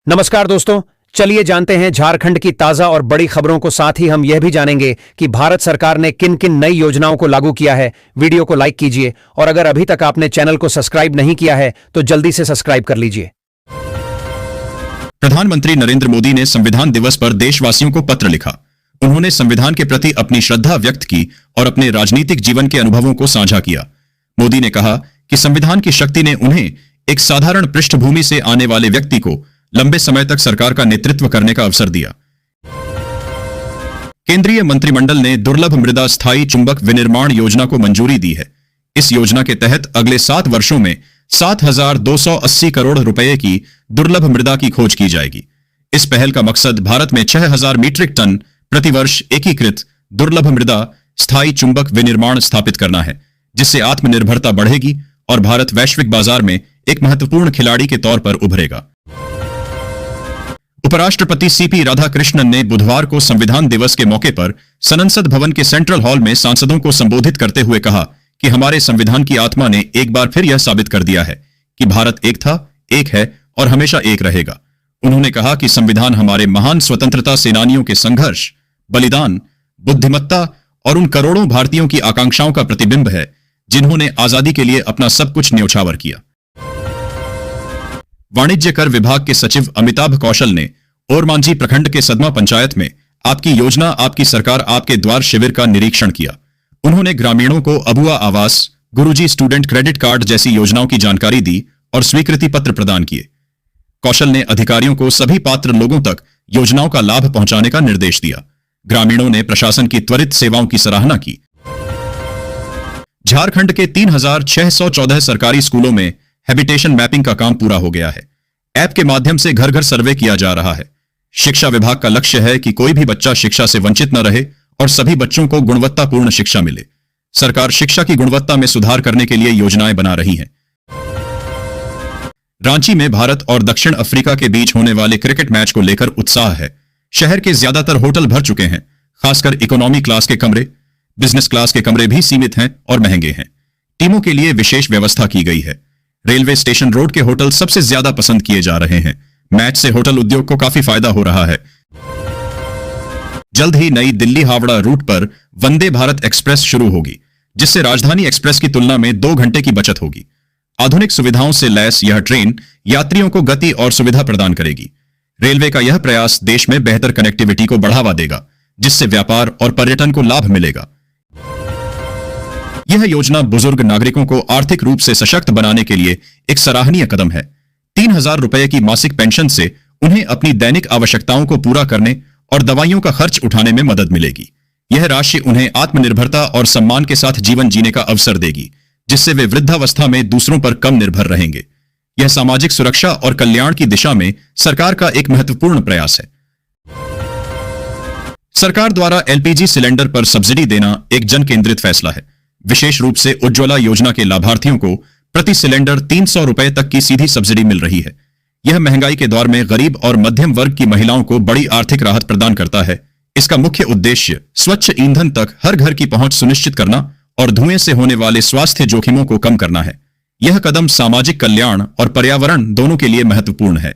नमस्कार दोस्तों, चलिए जानते हैं झारखंड की ताजा और बड़ी खबरों को। साथ ही हम यह भी जानेंगे कि भारत सरकार ने किन किन नई योजनाओं को लागू किया है। वीडियो को लाइक कीजिए और अगर अभी तक आपने चैनल को सब्सक्राइब नहीं किया है तो जल्दी से सब्सक्राइब कर लीजिए। प्रधानमंत्री नरेंद्र मोदी ने संविधान दिवस पर देशवासियों को पत्र लिखा। उन्होंने संविधान के प्रति अपनी श्रद्धा व्यक्त की और अपने राजनीतिक जीवन के अनुभवों को साझा किया। मोदी ने कहा कि संविधान की शक्ति ने उन्हें, एक साधारण पृष्ठभूमि से आने वाले व्यक्ति को, लंबे समय तक सरकार का नेतृत्व करने का अवसर दिया। केंद्रीय मंत्रिमंडल ने दुर्लभ मृदा स्थायी चुंबक विनिर्माण योजना को मंजूरी दी है। इस योजना के तहत अगले 7 वर्षों में 7,280 करोड़ रुपए की दुर्लभ मृदा की खोज की जाएगी। इस पहल का मकसद भारत में 6,000 मीट्रिक टन प्रतिवर्ष एकीकृत दुर्लभ मृदा स्थायी चुंबक विनिर्माण स्थापित करना है, जिससे आत्मनिर्भरता बढ़ेगी और भारत वैश्विक बाजार में एक महत्वपूर्ण खिलाड़ी के तौर पर उभरेगा। उपराष्ट्रपति सीपी राधाकृष्णन ने बुधवार को संविधान दिवस के मौके पर संसद भवन के सेंट्रल हॉल में सांसदों को संबोधित करते हुए कहा कि हमारे संविधान की आत्मा ने एक बार फिर यह साबित कर दिया है कि भारत एक था, एक है और हमेशा एक रहेगा। उन्होंने कहा कि संविधान हमारे महान स्वतंत्रता सेनानियों के संघर्ष, बलिदान, बुद्धिमत्ता और उन करोड़ों भारतीयों की आकांक्षाओं का प्रतिबिंब है जिन्होंने आजादी के लिए अपना सब कुछ न्यौछावर किया। वाणिज्य कर विभाग के सचिव अमिताभ कौशल ने ओरमांझी प्रखंड के सदमा पंचायत में आपकी योजना आपकी सरकार आपके द्वार शिविर का निरीक्षण किया। उन्होंने ग्रामीणों को अबुआ आवास, गुरुजी स्टूडेंट क्रेडिट कार्ड जैसी योजनाओं की जानकारी दी और स्वीकृति पत्र प्रदान किए। कौशल ने अधिकारियों को सभी पात्र लोगों तक योजनाओं का लाभ पहुंचाने का निर्देश दिया। ग्रामीणों ने प्रशासन की त्वरित सेवाओं की सराहना की। झारखंड के 3,614 सरकारी स्कूलों में हैबिटेशन मैपिंग का काम पूरा हो गया है। ऐप के माध्यम से घर घर सर्वे किया जा रहा है। शिक्षा विभाग का लक्ष्य है कि कोई भी बच्चा शिक्षा से वंचित न रहे और सभी बच्चों को गुणवत्तापूर्ण शिक्षा मिले। सरकार शिक्षा की गुणवत्ता में सुधार करने के लिए योजनाएं बना रही है। रांची में भारत और दक्षिण अफ्रीका के बीच होने वाले क्रिकेट मैच को लेकर उत्साह है। शहर के ज्यादातर होटल भर चुके हैं, खासकर इकोनॉमी क्लास के कमरे। बिजनेस क्लास के कमरे भी सीमित हैं और महंगे हैं। टीमों के लिए विशेष व्यवस्था की गई है। रेलवे स्टेशन रोड के होटल सबसे ज्यादा पसंद किए जा रहे हैं। मैच से होटल उद्योग को काफी फायदा हो रहा है। जल्द ही नई दिल्ली हावड़ा रूट पर वंदे भारत एक्सप्रेस शुरू होगी, जिससे राजधानी एक्सप्रेस की तुलना में 2 घंटे की बचत होगी। आधुनिक सुविधाओं से लैस यह ट्रेन यात्रियों को गति और सुविधा प्रदान करेगी। रेलवे का यह प्रयास देश में बेहतर कनेक्टिविटी को बढ़ावा देगा, जिससे व्यापार और पर्यटन को लाभ मिलेगा। यह योजना बुजुर्ग नागरिकों को आर्थिक रूप से सशक्त बनाने के लिए एक सराहनीय कदम है। 3,000 रुपए की मासिक पेंशन से उन्हें अपनी दैनिक आवश्यकताओं को पूरा करने और दवाइयों का खर्च उठाने में मदद मिलेगी। यह राशि उन्हें आत्मनिर्भरता और सम्मान के साथ जीवन जीने का अवसर देगी, जिससे वे वृद्धावस्था में दूसरों पर कम निर्भर रहेंगे। यह सामाजिक सुरक्षा और कल्याण की दिशा में सरकार का एक महत्वपूर्ण प्रयास है। सरकार द्वारा एलपीजी सिलेंडर पर सब्सिडी देना एक जन केंद्रित फैसला है। विशेष रूप से उज्ज्वला योजना के लाभार्थियों को प्रति सिलेंडर 300 रुपए तक की सीधी सब्सिडी मिल रही है। यह महंगाई के दौर में गरीब और मध्यम वर्ग की महिलाओं को बड़ी आर्थिक राहत प्रदान करता है। इसका मुख्य उद्देश्य स्वच्छ ईंधन तक हर घर की पहुंच सुनिश्चित करना और धुएं से होने वाले स्वास्थ्य जोखिमों को कम करना है। यह कदम सामाजिक कल्याण और पर्यावरण दोनों के लिए महत्वपूर्ण है।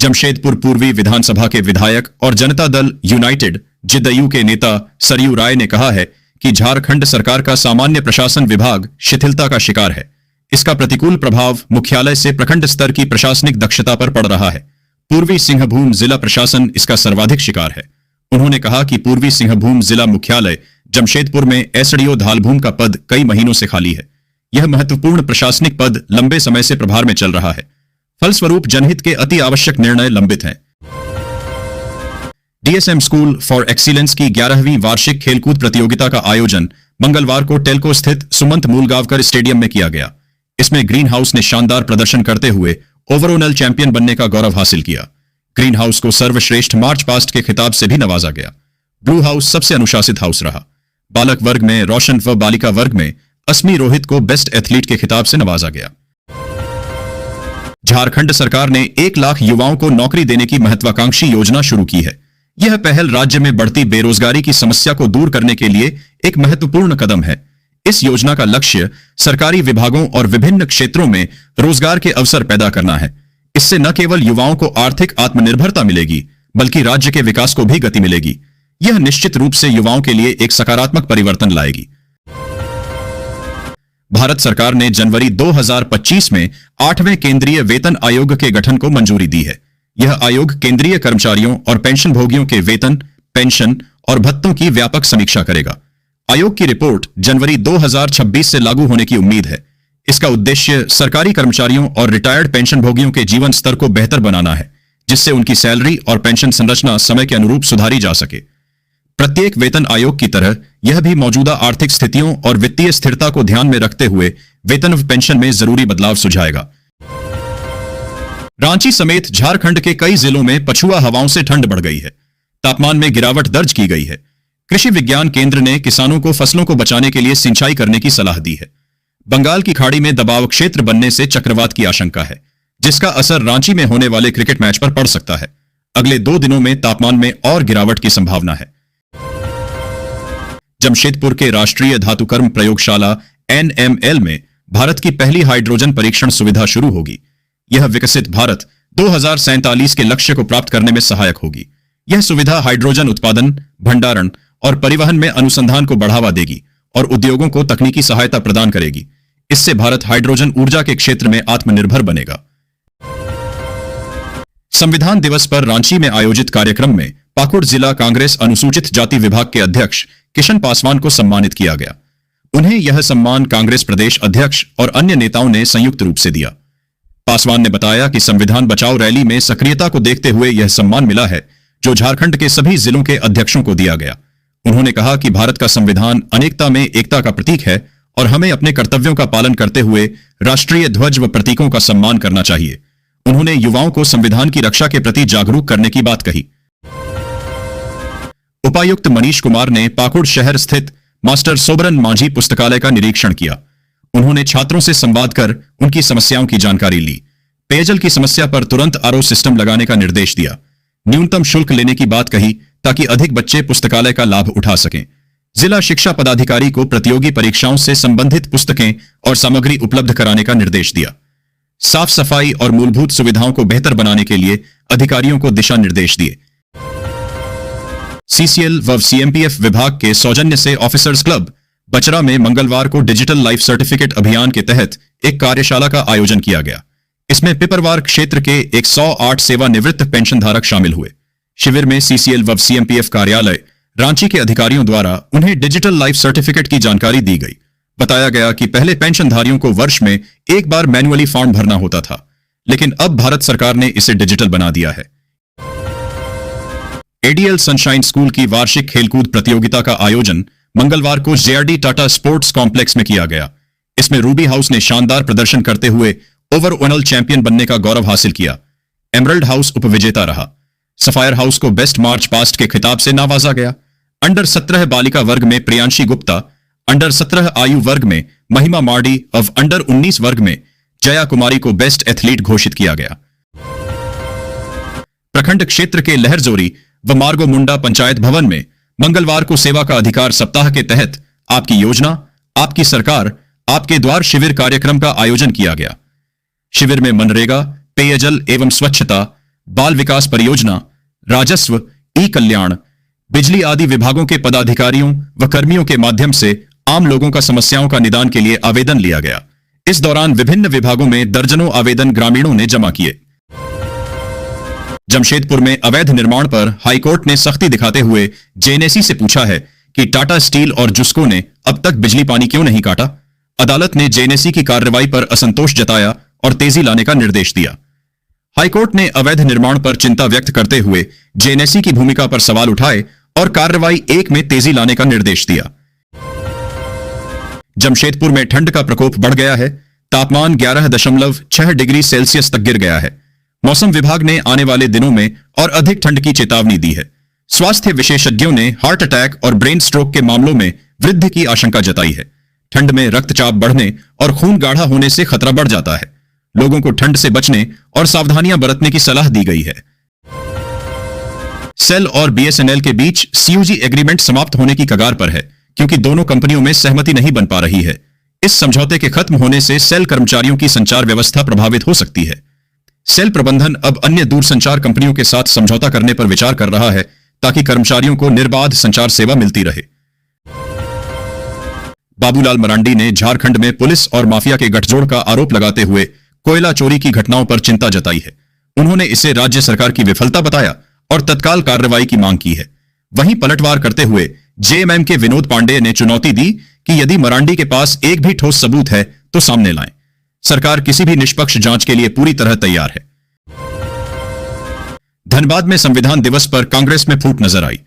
जमशेदपुर पूर्वी विधानसभा के विधायक और जनता दल यूनाइटेड जेडीयू के नेता सरयू राय ने कहा है कि झारखंड सरकार का सामान्य प्रशासन विभाग शिथिलता का शिकार है। इसका प्रतिकूल प्रभाव मुख्यालय से प्रखंड स्तर की प्रशासनिक दक्षता पर पड़ रहा है। पूर्वी सिंहभूम जिला प्रशासन इसका सर्वाधिक शिकार है। उन्होंने कहा कि पूर्वी सिंहभूम जिला मुख्यालय जमशेदपुर में एसडीओ धालभूम का पद कई महीनों से खाली है। यह महत्वपूर्ण प्रशासनिक पद लंबे समय से प्रभार में चल रहा है। फलस्वरूप जनहित के अति आवश्यक निर्णय लंबित हैं। डीएसएम स्कूल फॉर एक्सीलेंस की 11वीं वार्षिक खेलकूद प्रतियोगिता का आयोजन मंगलवार को टेल्को स्थित सुमंत मूलगांवकर स्टेडियम में किया गया। इसमें ग्रीन हाउस ने शानदार प्रदर्शन करते हुए ओवरऑल चैंपियन बनने का गौरव हासिल किया। ग्रीन हाउस को सर्वश्रेष्ठ मार्च पास्ट के खिताब से भी नवाजा गया। ब्लू हाउस सबसे अनुशासित हाउस रहा। बालक वर्ग में रोशन व बालिका वर्ग में अस्मी रोहित को बेस्ट एथलीट के खिताब से नवाजा गया। झारखंड सरकार ने 1 लाख युवाओं को नौकरी देने की महत्वाकांक्षी योजना शुरू की है। यह पहल राज्य में बढ़ती बेरोजगारी की समस्या को दूर करने के लिए एक महत्वपूर्ण कदम है। इस योजना का लक्ष्य सरकारी विभागों और विभिन्न क्षेत्रों में रोजगार के अवसर पैदा करना है। इससे न केवल युवाओं को आर्थिक आत्मनिर्भरता मिलेगी, बल्कि राज्य के विकास को भी गति मिलेगी। यह निश्चित रूप से युवाओं के लिए एक सकारात्मक परिवर्तन लाएगी। भारत सरकार ने जनवरी 2025 में 8वें केंद्रीय वेतन आयोग के गठन को मंजूरी दी है। यह आयोग केंद्रीय कर्मचारियों और पेंशनभोगियों के वेतन, पेंशन और भत्तों की व्यापक समीक्षा करेगा। आयोग की रिपोर्ट जनवरी 2026 से लागू होने की उम्मीद है। इसका उद्देश्य सरकारी कर्मचारियों और रिटायर्ड पेंशनभोगियों के जीवन स्तर को बेहतर बनाना है, जिससे उनकी सैलरी और पेंशन संरचना समय के अनुरूप सुधारी जा सके। प्रत्येक वेतन आयोग की तरह यह भी मौजूदा आर्थिक स्थितियों और वित्तीय स्थिरता को ध्यान में रखते हुए वेतन व पेंशन में जरूरी बदलाव सुझाएगा। रांची समेत झारखंड के कई जिलों में पछुआ हवाओं से ठंड बढ़ गई है। तापमान में गिरावट दर्ज की गई है। कृषि विज्ञान केंद्र ने किसानों को फसलों को बचाने के लिए सिंचाई करने की सलाह दी है। बंगाल की खाड़ी में दबाव क्षेत्र बनने से चक्रवात की आशंका है, जिसका असर रांची में होने वाले क्रिकेट मैच पर पड़ सकता है। अगले 2 दिनों में तापमान में और गिरावट की संभावना है। जमशेदपुर के राष्ट्रीय धातुकर्म प्रयोगशाला NML में भारत की पहली हाइड्रोजन परीक्षण सुविधा शुरू होगी। यह विकसित भारत 2047 के लक्ष्य को प्राप्त करने में सहायक होगी। यह सुविधा हाइड्रोजन उत्पादन, भंडारण और परिवहन में अनुसंधान को बढ़ावा देगी और उद्योगों को तकनीकी सहायता प्रदान करेगी। इससे भारत हाइड्रोजन ऊर्जा के क्षेत्र में आत्मनिर्भर बनेगा। संविधान दिवस पर रांची में आयोजित कार्यक्रम में पाकुड़ जिला कांग्रेस अनुसूचित जाति विभाग के अध्यक्ष किशन पासवान को सम्मानित किया गया। उन्हें यह सम्मान कांग्रेस प्रदेश अध्यक्ष और अन्य नेताओं ने संयुक्त रूप से दिया। पासवान ने बताया कि संविधान बचाओ रैली में सक्रियता को देखते हुए यह सम्मान मिला है, जो झारखंड के सभी जिलों के अध्यक्षों को दिया गया। उन्होंने कहा कि भारत का संविधान अनेकता में एकता का प्रतीक है और हमें अपने कर्तव्यों का पालन करते हुए राष्ट्रीय ध्वज व प्रतीकों का सम्मान करना चाहिए। उन्होंने युवाओं को संविधान की रक्षा के प्रति जागरूक करने की बात कही। उपायुक्त मनीष कुमार ने पाकुड़ शहर स्थित मास्टर सोबरन मांझी पुस्तकालय का निरीक्षण किया। उन्होंने छात्रों से संवाद कर उनकी समस्याओं की जानकारी ली। पेयजल की समस्या पर तुरंत RO सिस्टम लगाने का निर्देश दिया। न्यूनतम शुल्क लेने की बात कही ताकि अधिक बच्चे पुस्तकालय का लाभ उठा सकें। जिला शिक्षा पदाधिकारी को प्रतियोगी परीक्षाओं से संबंधित पुस्तकें और सामग्री उपलब्ध कराने का निर्देश दिया। साफ सफाई और मूलभूत सुविधाओं को बेहतर बनाने के लिए अधिकारियों को दिशा निर्देश दिए। CCL व CMPF विभाग के सौजन्य से ऑफिसर्स क्लब बचरा में मंगलवार को डिजिटल लाइफ सर्टिफिकेट अभियान के तहत एक कार्यशाला का आयोजन किया गया। इसमें पिपरवार क्षेत्र के 108 सेवानिवृत्त पेंशनधारक शामिल हुए। शिविर में CCL व CMPF कार्यालय रांची के अधिकारियों द्वारा उन्हें डिजिटल लाइफ सर्टिफिकेट की जानकारी दी गई। बताया गया कि पहले पेंशनधारियों को वर्ष में एक बार मैन्युअली फॉर्म भरना होता था, लेकिन अब भारत सरकार ने इसे डिजिटल बना दिया है। ADL सनशाइन स्कूल की वार्षिक खेलकूद प्रतियोगिता का आयोजन मंगलवार को JRD टाटा स्पोर्ट्स कॉम्प्लेक्स में किया गया। इसमें रूबी हाउस ने शानदार प्रदर्शन करते हुए ओवरऑल चैंपियन बनने का गौरव हासिल किया। एमरल्ड हाउस उपविजेता रहा। सफायर हाउस को बेस्ट मार्च पास्ट के खिताब से नवाजा गया। अंडर 17 बालिका वर्ग में प्रियांशी गुप्ता, अंडर 17 आयु वर्ग में महिमा मार्डी और अंडर 19 वर्ग में जया कुमारी को बेस्ट एथलीट घोषित किया गया। प्रखंड क्षेत्र के लहरजोरी व मार्गो मुंडा पंचायत भवन में मंगलवार को सेवा का अधिकार सप्ताह के तहत आपकी योजना, आपकी सरकार, आपके द्वार शिविर कार्यक्रम का आयोजन किया गया। शिविर में मनरेगा, पेयजल एवं स्वच्छता, बाल विकास परियोजना, राजस्व, ई कल्याण, बिजली आदि विभागों के पदाधिकारियों व कर्मियों के माध्यम से आम लोगों का समस्याओं का निदान के लिए आवेदन लिया गया। इस दौरान विभिन्न विभागों में दर्जनों आवेदन ग्रामीणों ने जमा किए। जमशेदपुर में अवैध निर्माण पर हाईकोर्ट ने सख्ती दिखाते हुए JNSE से पूछा है कि टाटा स्टील और जुस्को ने अब तक बिजली पानी क्यों नहीं काटा। अदालत ने JNSE की कार्रवाई पर असंतोष जताया और तेजी लाने का निर्देश दिया। हाईकोर्ट ने अवैध निर्माण पर चिंता व्यक्त करते हुए JNSE की भूमिका पर सवाल उठाए और कार्रवाई 1 में तेजी लाने का निर्देश दिया। जमशेदपुर में ठंड का प्रकोप बढ़ गया है। तापमान 11.6 डिग्री सेल्सियस तक गिर गया है। मौसम विभाग ने आने वाले दिनों में और अधिक ठंड की चेतावनी दी है। स्वास्थ्य विशेषज्ञों ने हार्ट अटैक और ब्रेन स्ट्रोक के मामलों में वृद्धि की आशंका जताई है। ठंड में रक्तचाप बढ़ने और खून गाढ़ा होने से खतरा बढ़ जाता है। लोगों को ठंड से बचने और सावधानियां बरतने की सलाह दी गई है। सेल और BSNL के बीच CUG एग्रीमेंट समाप्त होने की कगार पर है, क्योंकि दोनों कंपनियों में सहमति नहीं बन पा रही है। इस समझौते के खत्म होने से सेल कर्मचारियों की संचार व्यवस्था प्रभावित हो सकती है। सेल प्रबंधन अब अन्य दूरसंचार कंपनियों के साथ समझौता करने पर विचार कर रहा है ताकि कर्मचारियों को निर्बाध संचार सेवा मिलती रहे। बाबूलाल मरांडी ने झारखंड में पुलिस और माफिया के गठजोड़ का आरोप लगाते हुए कोयला चोरी की घटनाओं पर चिंता जताई है। उन्होंने इसे राज्य सरकार की विफलता बताया और तत्काल कार्रवाई की मांग की है। वहीं पलटवार करते हुए जेएमएम के विनोद पांडेय ने चुनौती दी कि यदि मरांडी के पास एक भी ठोस सबूत है तो सामने लाएं। सरकार किसी भी निष्पक्ष जांच के लिए पूरी तरह तैयार है। धनबाद में संविधान दिवस पर कांग्रेस में फूट नजर आई।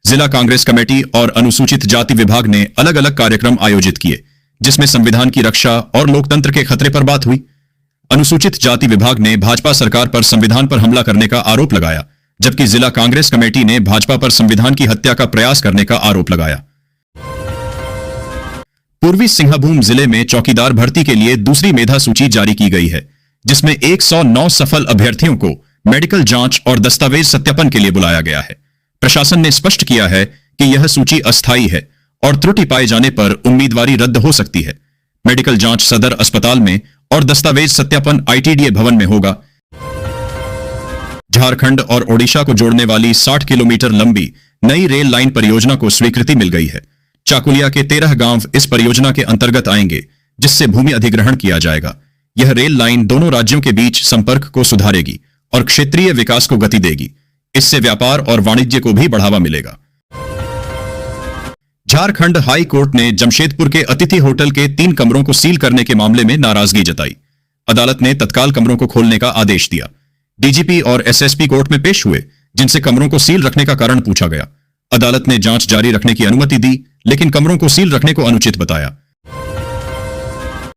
जिला कांग्रेस कमेटी और अनुसूचित जाति विभाग ने अलग अलग कार्यक्रम आयोजित किए, जिसमें संविधान की रक्षा और लोकतंत्र के खतरे पर बात हुई। अनुसूचित जाति विभाग ने भाजपा सरकार पर संविधान पर हमला करने का आरोप लगाया, जबकि जिला कांग्रेस कमेटी ने भाजपा पर संविधान की हत्या का प्रयास करने का आरोप लगाया। पूर्वी सिंहभूम जिले में चौकीदार भर्ती के लिए दूसरी मेधा सूची जारी की गई है, जिसमें 109 सफल अभ्यर्थियों को मेडिकल जांच और दस्तावेज सत्यापन के लिए बुलाया गया है। प्रशासन ने स्पष्ट किया है कि यह सूची अस्थायी है और त्रुटि पाए जाने पर उम्मीदवारी रद्द हो सकती है। मेडिकल जांच सदर अस्पताल में और दस्तावेज सत्यापन आईटीडीए भवन में होगा। झारखंड और ओडिशा को जोड़ने वाली 60 किलोमीटर लंबी नई रेल लाइन परियोजना को स्वीकृति मिल गई है। चाकुलिया के 13 गांव इस परियोजना के अंतर्गत आएंगे, जिससे भूमि अधिग्रहण किया जाएगा। यह रेल लाइन दोनों राज्यों के बीच संपर्क को सुधारेगी और क्षेत्रीय विकास को गति देगी। इससे व्यापार और वाणिज्य को भी बढ़ावा मिलेगा। झारखंड हाई कोर्ट ने जमशेदपुर के अतिथि होटल के 3 कमरों को सील करने के मामले में नाराजगी जताई। अदालत ने तत्काल कमरों को खोलने का आदेश दिया। डीजीपी और एसएसपी कोर्ट में पेश हुए, जिनसे कमरों को सील रखने का कारण पूछा गया। अदालत ने जांच जारी रखने की अनुमति दी, लेकिन कमरों को सील रखने को अनुचित बताया।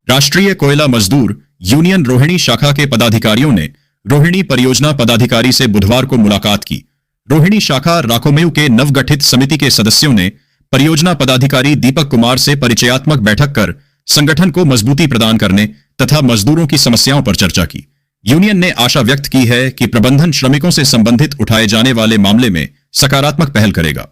राष्ट्रीय कोयला मजदूर यूनियन रोहिणी शाखा के पदाधिकारियों ने रोहिणी परियोजना पदाधिकारी से बुधवार को मुलाकात की। रोहिणी शाखा राकोमेव के नवगठित समिति के सदस्यों ने परियोजना पदाधिकारी दीपक कुमार से परिचयात्मक बैठक कर संगठन को मजबूती प्रदान करने तथा मजदूरों की समस्याओं पर चर्चा की। यूनियन ने आशा व्यक्त की है कि प्रबंधन श्रमिकों से संबंधित उठाए जाने वाले मामले में सकारात्मक पहल करेगा।